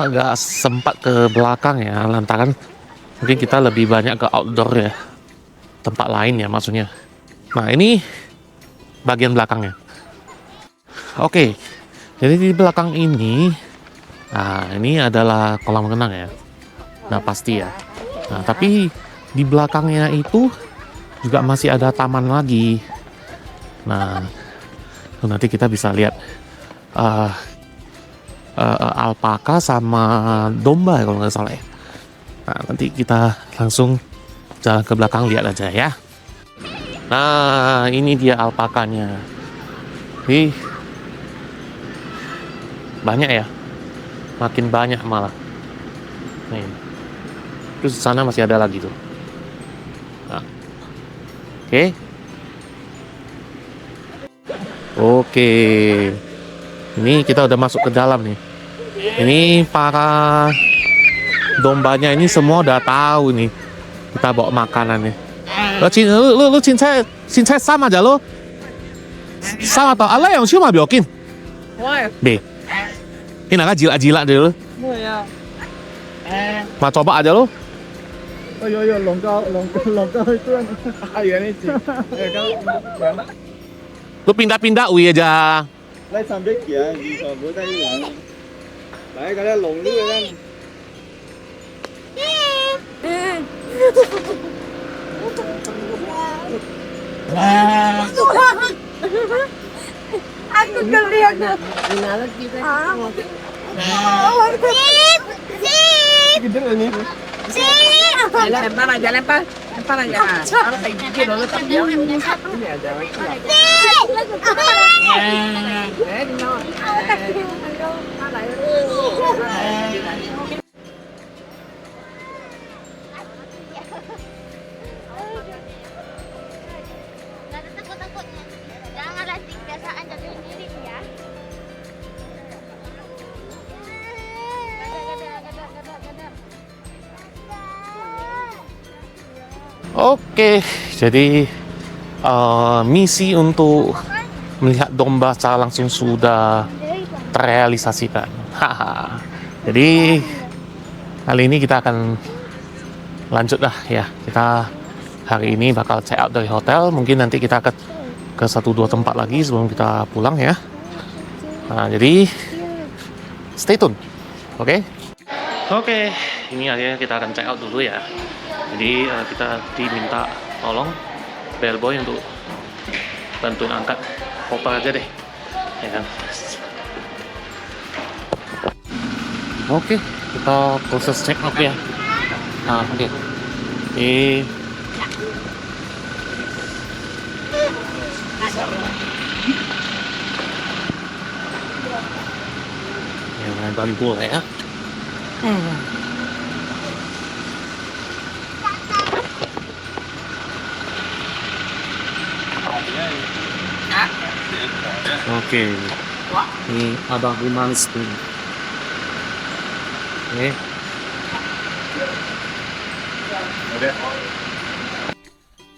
nggak sempat ke belakang ya, lantaran mungkin kita lebih banyak ke outdoor ya, tempat lain ya maksudnya. Nah, ini bagian belakangnya. Oke, jadi di belakang ini, nah ini adalah kolam renang ya. Nah pasti ya. Nah tapi di belakangnya itu juga masih ada taman lagi. Nah nanti kita bisa lihat alpaka sama domba kalau nggak salah ya. Nah nanti kita langsung jalan ke belakang lihat aja ya. Nah ini dia alpakanya. Banyak ya, makin banyak malah. Nih. Terus sana masih ada lagi tuh. Nah. Oke. Ini kita udah masuk ke dalam nih. Ini para dombanya ini semua udah tahu nih kita bawa makanannya. Lu cincai sama aja lo. Sama tau. Allah yang cuma biokin. Deh. Ini nak jilat-jilat dulu. Mau coba aja lo. Oh iya, longkau itu kan. Ayo ini sih. Lu pindah-pindah ui aja. Lấy xăm đít vậy, còn bữa tay lận. Đấy cái đó lùn nước rồi đó. Aku kelihat. Gede lah ni. Lempar aja. Kalau kayak gigi dulu tapi ini ada. Nggak ada takut-takutnya. Jangan latih kebiasaan jaga diri ya. Oke, jadi misi untuk melihat domba secara langsung sudah terrealisasikan. Haha. Jadi kali ini kita akan lanjut lah ya. Kita hari ini bakal check out dari hotel. Mungkin nanti kita akan ke 1-2 tempat lagi sebelum kita pulang ya. Nah, jadi stay tune. Oke? Oke, ini akhirnya kita akan check out dulu ya. Jadi kita diminta tolong bellboy untuk bantuin angkat koper aja deh, ya kan. Oke, kita proses check out ya. Nah, oke. Jangan bantu lah ya. Oke, ini ada humanis tuh. Oke.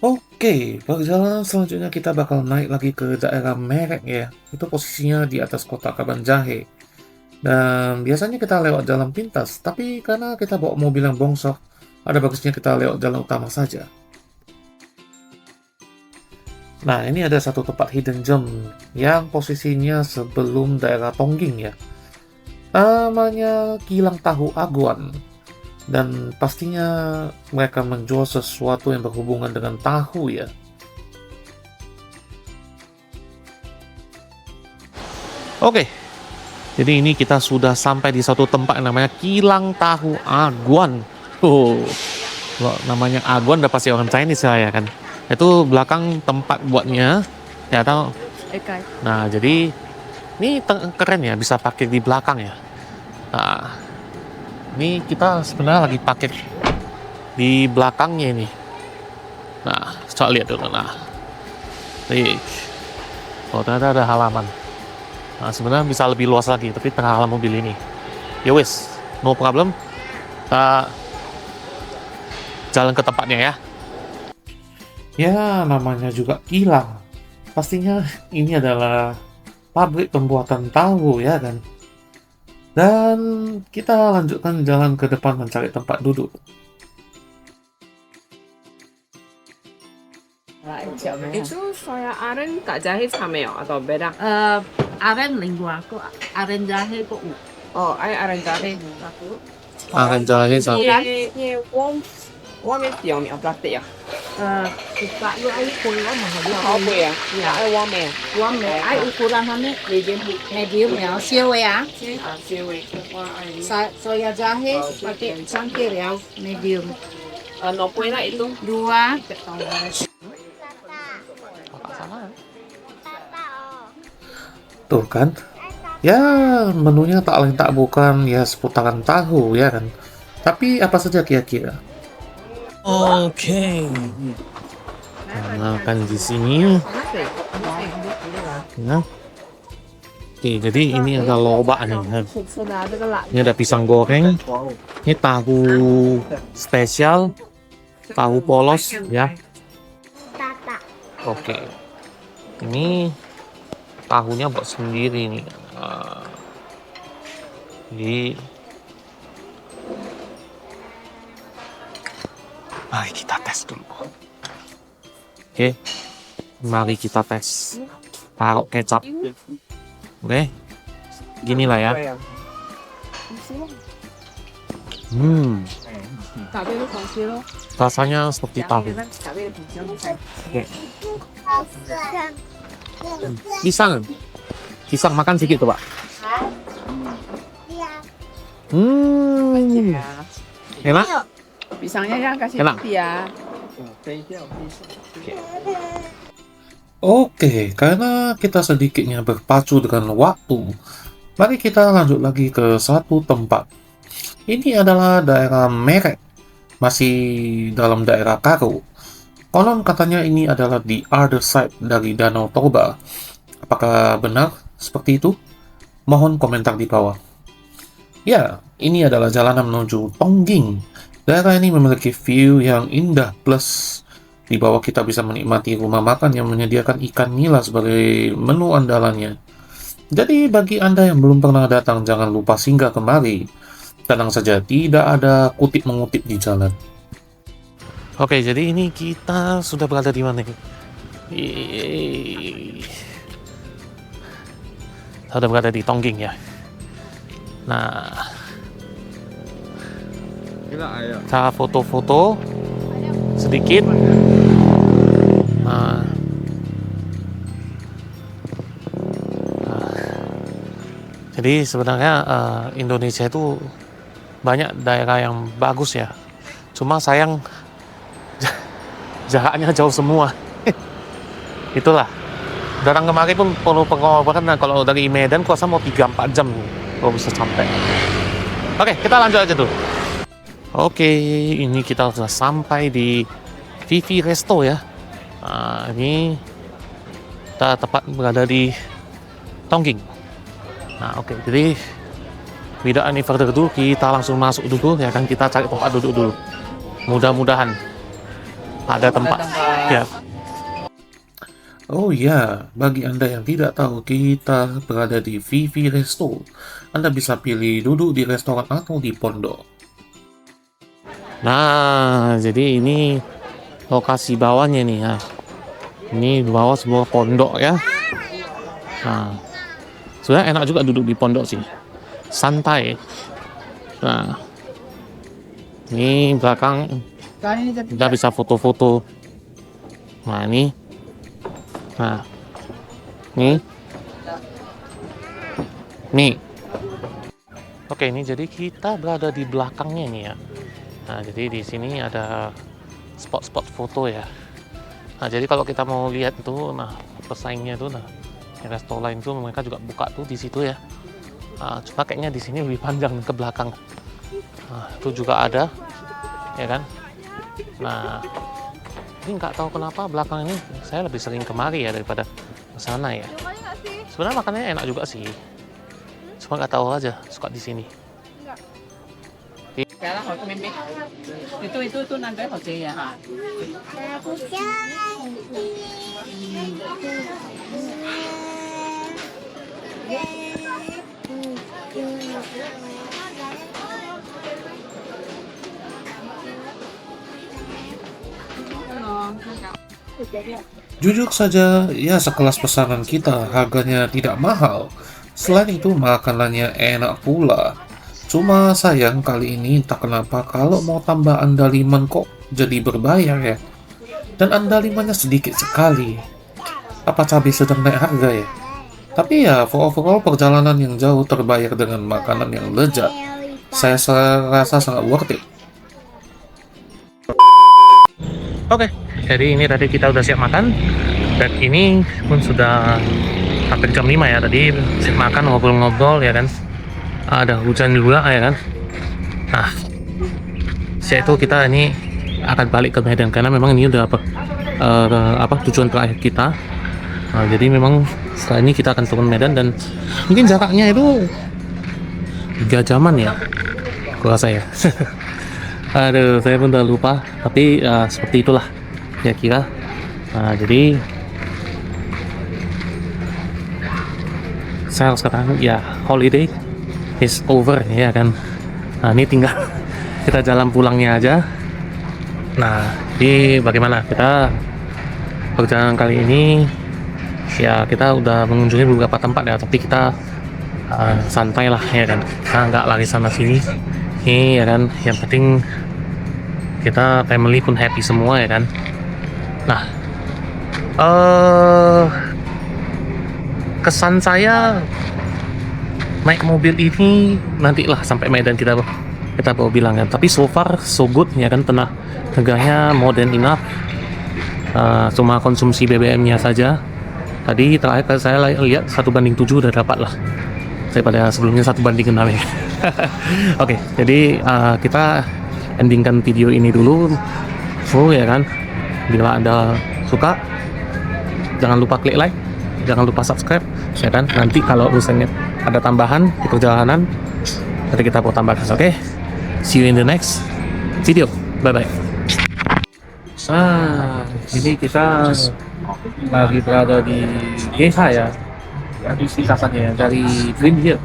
Oke, perjalanan selanjutnya kita bakal naik lagi ke daerah Merek ya. Itu posisinya di atas kota Kabanjahe. Dan biasanya kita lewat jalan pintas, tapi karena kita bawa mobil yang bongsor, ada bagusnya kita lewat jalan utama saja. Nah, ini ada satu tempat hidden gem yang posisinya sebelum daerah Tongging ya. Namanya Kilang Tahu Aguan. Dan pastinya mereka menjual sesuatu yang berhubungan dengan tahu ya. Oke, jadi ini kita sudah sampai di satu tempat yang namanya Kilang Tahu Aguan. Kalau namanya Aguan udah pasti orang Chinese ya kan. Itu belakang tempat buatnya ya tahu. Nah, jadi ini keren ya, bisa pakai di belakang ya. Nah, ini kita sebenarnya lagi pakai di belakangnya ini. Nah, coba lihat dulu. Nah, oh ternyata ada halaman. Nah, sebenarnya bisa lebih luas lagi, tapi terhalang mobil ini. Ya wes, no problem. Kita jalan ke tempatnya ya. Ya, namanya juga kilang. Pastinya ini adalah pabrik pembuatan tahu ya kan. Dan kita lanjutkan jalan ke depan mencari tempat duduk. Itu soya aren Kak Jahe sama ya atau beda? Aren lingua kok aren jahe kok Oh, aren Jahe. Akan jalan sama. Ini warm yang yang plastik ya? suka lu ai ukuran mà họ Không bự à? Dạ. Warm ya? Warm mẹ ai ukuran kami medium ya siêu ya Siêu. soya jahe pakai cangkir ya medium No puena itu. 2 Tuh kan? Ya, menunya tak lain tak bukan ya seputaran tahu ya kan. Tapi apa saja kira-kira? Oke. Makan di sini. Nah. Oke, jadi ini ada lobak nih. Ini ada pisang goreng. Ini tahu spesial. Tahu polos ya. Oke. Ini tahunya buat sendiri nih. Jadi mari kita tes dulu. Oke, mari kita tes. Taruh kecap. Oke, gini lah ya. Rasanya seperti tahu. Oke. Pisang makan sedikit tuh, Pak. Enak? Pisangnya yang kasih Enak. putih ya. Oke, karena kita sedikitnya berpacu dengan waktu, mari kita lanjut lagi ke satu tempat. Ini adalah daerah Merek, masih dalam daerah Karo. Konon katanya ini adalah the other side dari Danau Toba. Apakah benar seperti itu? Mohon komentar di bawah. Ya, ini adalah jalanan menuju Tongging. Daerah ini memiliki view yang indah plus Di bawah kita bisa menikmati rumah makan yang menyediakan ikan nila sebagai menu andalannya. Jadi bagi Anda yang belum pernah datang, jangan lupa singgah kemari. Tenang saja, tidak ada kutip-mengutip di jalan. Oke, jadi ini kita sudah berada di mana nih? Sudah berada di Tongging ya. Nah, kita foto-foto sedikit. Jadi sebenarnya Indonesia itu banyak daerah yang bagus ya. Cuma sayang jaraknya jauh semua. Itulah. Datang kemari pun perlu pengorbanan. Nah, kalau dari Medan kuasa mau 3-4 jam kalau bisa sampai. Oke, kita lanjut aja dulu. Oke, ini kita sudah sampai di Vivi Resto ya. Nah, ini kita tepat berada di Tongging. Nah, oke, jadi without any further ado, kita langsung masuk dulu ya kan, kita cari tempat duduk dulu. Mudah-mudahan ada tempat. Ya. Oh ya, bagi Anda yang tidak tahu, kita berada di Vivi Resto. Anda bisa pilih duduk di restoran atau di pondok. Nah, jadi ini lokasi bawahnya nih ya. Ini di bawah sebuah pondok ya. Nah, sebenarnya enak juga duduk di pondok sih, santai. Nah, ini belakang kita bisa foto-foto. Nah ini, nah nih. Oke, ini jadi kita berada di belakangnya nih ya. Nah, jadi di sini ada spot-spot foto ya. Nah, jadi kalau kita mau lihat tuh, nah pesaingnya tuh, nah resto lain tuh mereka juga buka tuh di situ ya. Cuma kayaknya di sini lebih panjang ke belakang. Nah, itu juga ada, ya kan? Nah, ini nggak tahu kenapa belakang ini saya lebih sering kemari ya daripada ke sana ya. Sebenarnya makannya enak juga sih. Cuma nggak tahu aja suka di sini. Itu nanti hoce ya. Jujur saja, ya sekelas pesanan kita harganya tidak mahal. Selain itu makanannya enak pula. Cuma sayang kali ini tak kenapa kalau mau tambah andaliman kok jadi berbayar ya. Dan andalimannya sedikit sekali. Apa cabai sedang naik harga ya? Tapi ya for overall perjalanan yang jauh terbayar dengan makanan yang lezat. Saya rasa sangat worth it. Oke, jadi ini tadi kita udah siap makan. Dan ini pun sudah hampir jam 5 ya. Tadi siap makan, ngobrol-ngobrol ya kan. Ada hujan juga ya kan. Nah, yaitu kita ini akan balik ke Medan karena memang ini udah tujuan terakhir kita. Nah, jadi memang setelah ini kita akan turun Medan dan mungkin jaraknya itu 3 jaman ya, aku rasa ya. Aduh, saya pun udah lupa, tapi seperti itulah kira-kira. Nah, jadi saya sekarang ya holiday is over ya kan. Nah, ini tinggal kita jalan pulangnya aja. Nah, jadi bagaimana kita perjalanan kali ini? Ya, kita udah mengunjungi beberapa tempat ya, tapi kita santai lah ya kan. Kita nggak lari sana sini. Ini ya kan, yang penting kita family pun happy semua ya kan. Nah, kesan saya naik mobil ini nantilah sampai Medan kita bawa bilang kan. Tapi so far so good ya kan, tenaganya modern enough. Cuma konsumsi BBM-nya saja. Tadi terakhir saya lihat 1:7 udah dapat lah, daripada sebelumnya 1:6 ya. Oke, jadi kita endingkan video ini dulu full ya kan. Bila Anda suka, jangan lupa klik like, jangan lupa subscribe ya kan. Nanti kalau misalnya ada tambahan di perjalanan, nanti kita mau tambahkan. Oke, see you in the next video. Bye bye. Nah, ini kita lagi berada di desa ya, di singkatannya dari Green Hill.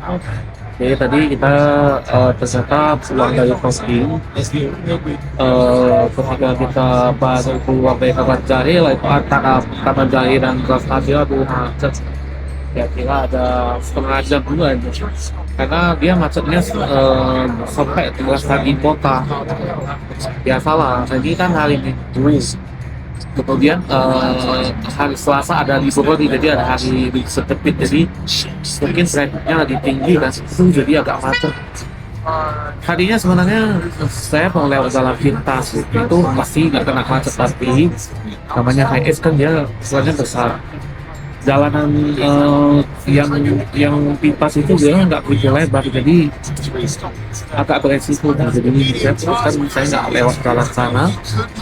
Jadi tadi kita ternyata pulang dari posting, ketika kita baru keluar dari Kabanjari, itu antara Kabanjari dan Brastagi itu macet. Kira-kira ada setengah jam juga itu. Karena dia macetnya sampai ke Brastagi kota. Biasalah, jadi kan hari Minggu. Kemudian hari Selasa ada libur, jadi ada hari setepit, jadi mungkin trafficnya lagi tinggi kan, itu jadi agak macet. Tadinya sebenarnya saya mau lewat jalan pintas itu pasti nggak kena macet, tapi namanya HS kan dia jalannya besar. Jalanan yang pintas itu dia nggak begitu lebar, jadi agak beresiko. Nah, jadi saya nggak lewat jalan sana,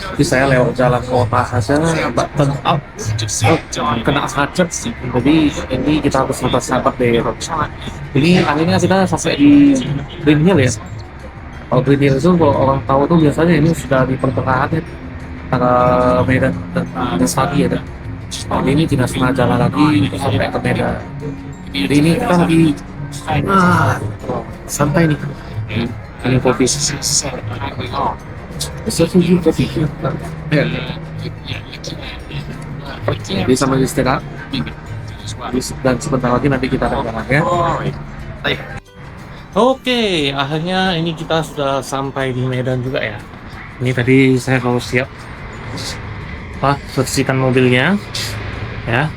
tapi saya lewat jalan kota saja, agak turn out kena macet. Jadi ini kita harus sabar deh. Ini akhirnya kita sampai di Green Hill ya. Kalau Green Hill itu kalau orang tahu tuh biasanya ini sudah di pertengahan ya, antara Medan dan Brastagi ya. Nah, ini tidak setengah jalan lagi sampai ke Medan. Jadi ini kita lagi santai nih. Ini kopi. Sesuatu kopi. Jadi sama istirahat. Dan sebentar lagi nanti kita akan jalan ya. Oke, akhirnya ini kita sudah sampai di Medan juga ya. Ini tadi saya harus siap bersihkan mobilnya ya.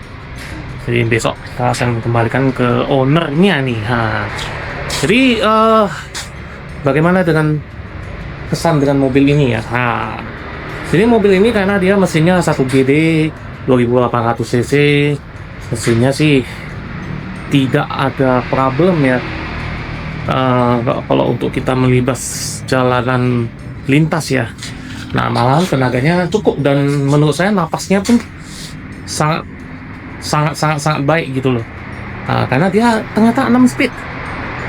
Jadi besok kita akan kembalikan ke ownernya nih. Jadi bagaimana dengan kesan dengan mobil ini ya? Jadi mobil ini karena dia mesinnya 1GD 2800 cc, mesinnya sih tidak ada problem ya. Kalau untuk kita melibas jalanan lintas ya. Nah, malahan tenaganya cukup dan menurut saya napasnya pun sangat baik gitu loh. Karena dia ternyata 6 speed.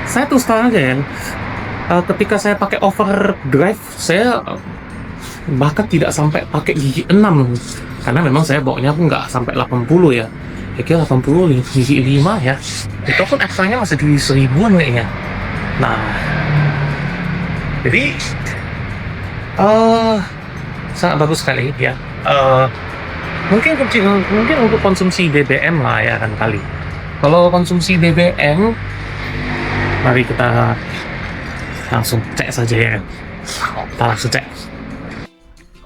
Saya terus terang aja ya, ketika saya pakai overdrive saya bahkan tidak sampai pakai gigi 6 karena memang saya bawanya pun nggak sampai 80 ya. Kira 80 gigi 5 ya. Itu pun ekstranya masih di 1000-an kayaknya. Nah, jadi sangat bagus sekali ya. Mungkin untuk konsumsi BBM lah ya kan kali. Kalau konsumsi BBM, mari kita langsung cek saja ya. Kita langsung cek.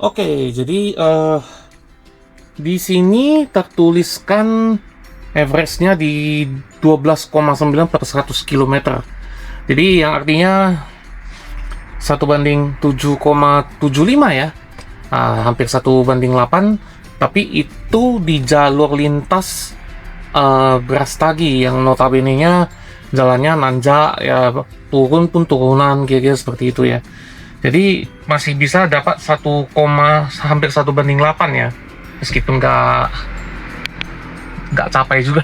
Oke, jadi di sini tertuliskan average-nya di 12,9 per 100 km. Jadi yang artinya 1/7,75 ya, hampir 1/8, tapi itu di jalur lintas Brastagi yang notabene-nya jalannya nanjak ya, turun pun turunan kira-kira seperti itu ya. Jadi masih bisa dapat hampir 1/8 ya, meskipun nggak capai juga.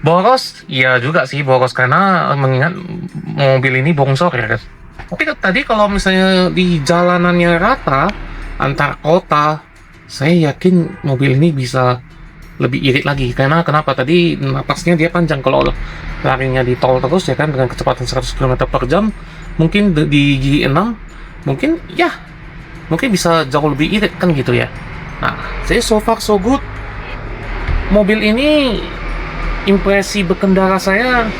Boros, iya juga sih boros karena mengingat mobil ini bongsor ya kan. Tapi tadi kalau misalnya di jalanannya rata antar kota, saya yakin mobil ini bisa lebih irit lagi. Karena kenapa? Tadi napasnya dia panjang. Kalau larinya di tol terus ya kan dengan kecepatan 100 km per jam, mungkin di gigi 6 mungkin bisa jauh lebih irit kan gitu ya. Nah, saya so far so good. Mobil ini impresi berkendara saya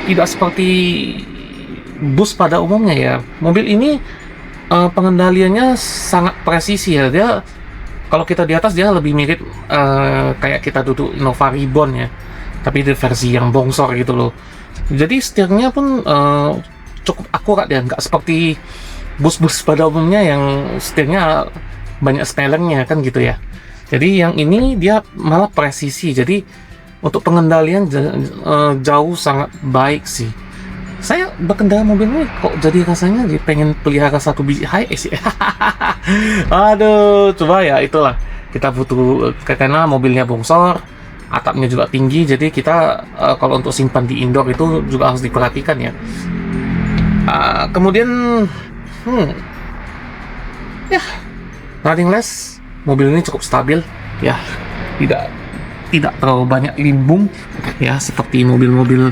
tidak seperti bus pada umumnya ya. Mobil ini pengendaliannya sangat presisi ya. Dia kalau kita di atas dia lebih mirip kayak kita duduk Innova Reborn ya, tapi di versi yang bongsor gitu loh. Jadi setirnya pun cukup akurat ya, nggak seperti bus-bus pada umumnya yang setirnya banyak setelengnya kan gitu ya. Jadi yang ini dia malah presisi, jadi untuk pengendalian jauh sangat baik sih. Saya berkendara mobil ini kok jadi rasanya pengen pelihara satu biji HiAce ya. Aduh, coba ya itulah, kita butuh, karena mobilnya bongsor, atapnya juga tinggi, jadi kita kalau untuk simpan di indoor itu juga harus diperhatikan ya. Kemudian ya running less mobil ini cukup stabil ya, tidak terlalu banyak limbung ya seperti mobil-mobil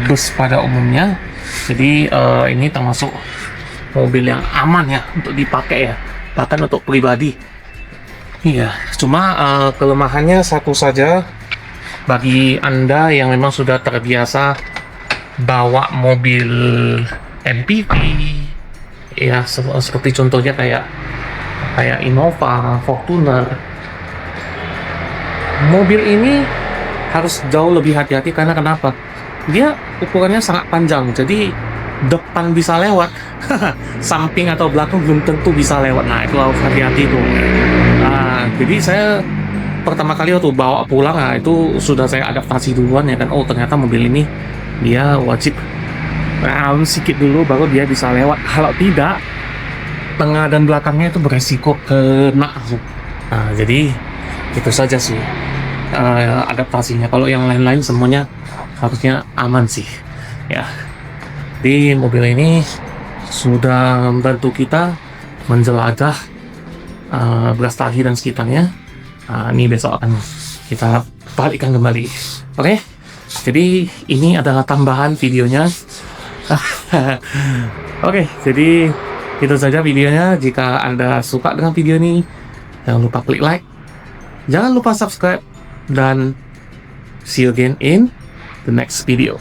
bus pada umumnya. Jadi ini termasuk mobil yang aman ya untuk dipakai ya, bahkan untuk pribadi. Iya, cuma kelemahannya satu saja bagi Anda yang memang sudah terbiasa bawa mobil MPV ya, seperti contohnya kayak Innova, Fortuner. Mobil ini harus jauh lebih hati-hati karena kenapa? Dia ukurannya sangat panjang, jadi depan bisa lewat, samping atau belakang belum tentu bisa lewat. Nah, itu harus hati-hati tuh. Jadi saya pertama kali waktu bawa pulang, itu sudah saya adaptasi duluan ya kan. Oh, ternyata mobil ini dia wajib sedikit dulu baru dia bisa lewat. Kalau tidak, tengah dan belakangnya itu beresiko kena. Nah, jadi itu saja sih adaptasinya. Kalau yang lain-lain semuanya harusnya aman sih ya. Di mobil ini sudah membantu kita menjelajah Brastagi dan sekitarnya. Ini besok akan kita balikkan kembali. Oke? Jadi ini adalah tambahan videonya. Oke, jadi itu saja videonya. Jika Anda suka dengan video ini, jangan lupa klik like, jangan lupa subscribe, dan see you again in the next video.